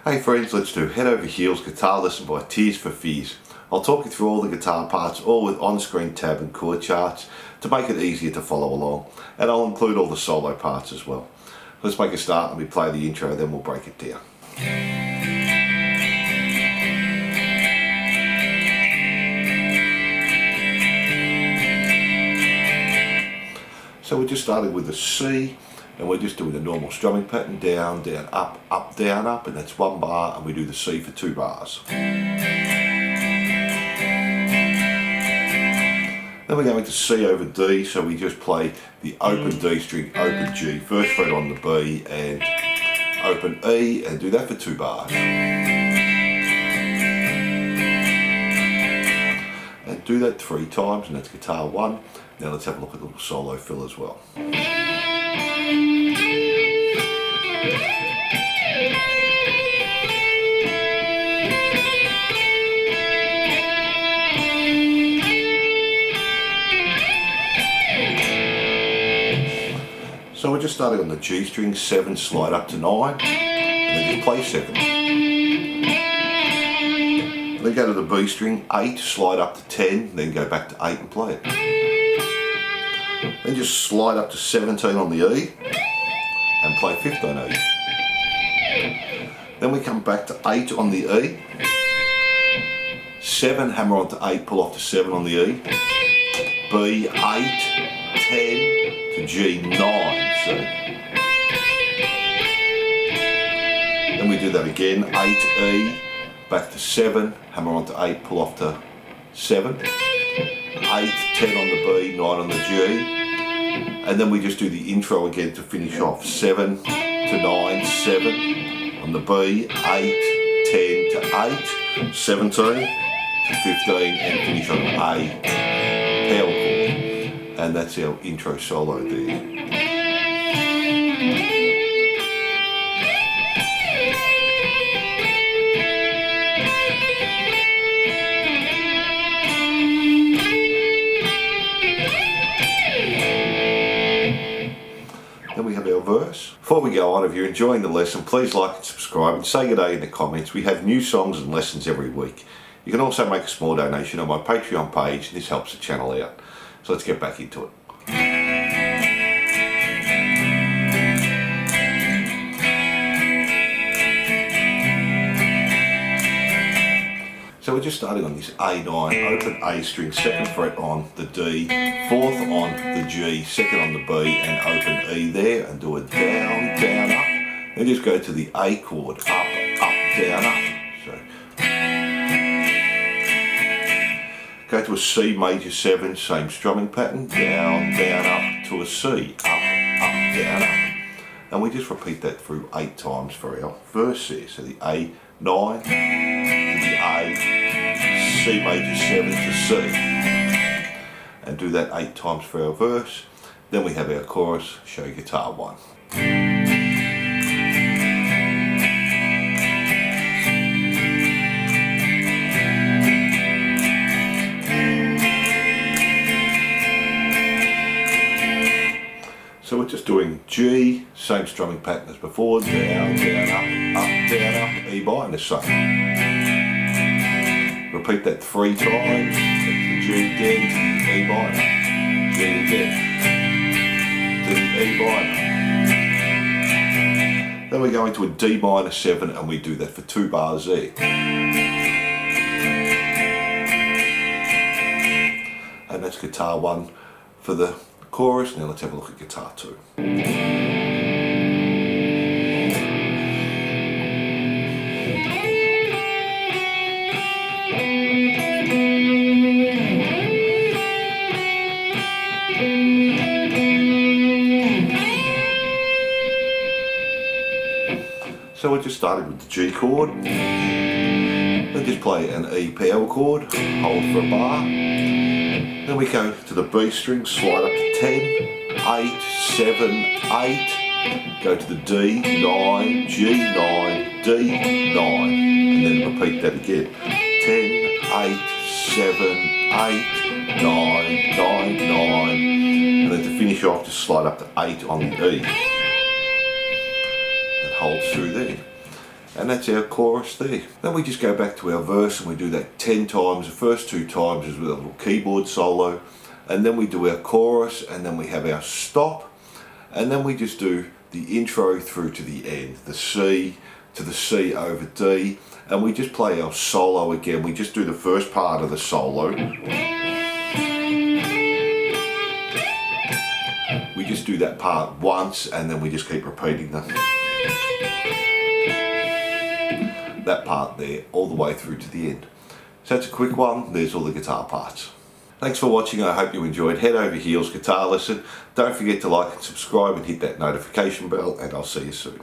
Hey friends, let's do Head Over Heels guitar lesson by Tears for Fears. I'll talk you through all the guitar parts, all with on-screen tab and chord charts to make it easier to follow along, and I'll include all the solo parts as well. Let's make a start and we play the intro, then we'll break it down. So we're just starting with a C, and we're just doing the normal strumming pattern, down, down, up, up, down, up, and that's one bar, and we do the C for 2 bars. Then we're going to C over D, so we just play the open D string, open G, first fret on the B, and open E, and do that for 2 bars. And do that 3 times, and that's guitar 1. Now let's have a look at the little solo fill as well. So we're just starting on the G string, 7, slide up to 9, and then just play 7. Then go to the B string, 8, slide up to 10, then go back to 8 and play it. Then just slide up to 17 on the E, and play 5th on E. Then we come back to 8 on the E, 7, hammer onto 8, pull off to 7 on the E, B, 8, 10, to G, 9. So then we do that again, 8 E, back to 7, hammer onto 8, pull off to 7, 8, 10 on the B, 9 on the G, and then we just do the intro again to finish off, 7 to 9, 7 on the B, 8, 10 to 8, 17 to 15, and finish on an A power chord, and that's our intro solo there. Then we have our verse. Before we go on, if you're enjoying the lesson, please like and subscribe and say good day in the comments. We have new songs and lessons every week. You can also make a small donation on my Patreon page, and this helps the channel out. So let's get back into it. So we're just starting on this A9, open A string, 2nd fret on the D, 4th on the G, 2nd on the B, and open E there, and do a down, down, up. Then just go to the A chord, up, up, down, up. So go to a C major 7, same strumming pattern, down, down, up, to a C, up, up, down, up. And we just repeat that through 8 times for our verse there. So the A9, to the A, C major 7 to C, and do that 8 times for our verse. Then we have our chorus, show guitar 1. So we're just doing G, same strumming pattern as before, down, down, up, down, up, E minor, so. Repeat that 3 times, the G again, to the E minor, G again, to the E minor. Then we go into a D minor 7, and we do that for 2 bars there. And that's guitar 1 for the chorus. Now let's have a look at guitar 2. So we're just starting with the G chord, then just play an E power chord, hold for a bar, then we go to the B string, slide up to 10, 8, 7, 8, go to the D, 9, G, 9, D, 9, and then repeat that again, 10, 8, 7, 8, 9, 9, 9, and then to finish off just slide up to 8 on the E. Holds through there. And that's our chorus there. Then we just go back to our verse and we do that 10 times. The first 2 times is with a little keyboard solo, and then we do our chorus, and then we have our stop, and then we just do the intro through to the end, the C to the C over D, and we just play our solo again. We just do the first part of the solo. We just do that part once, and then we just keep repeating that part there all the way through to the end. So that's a quick one. There's all the guitar parts. Thanks for watching. I hope you enjoyed Head Over Heels Guitar Lesson. Don't forget to like and subscribe and hit that notification bell, and I'll see you soon.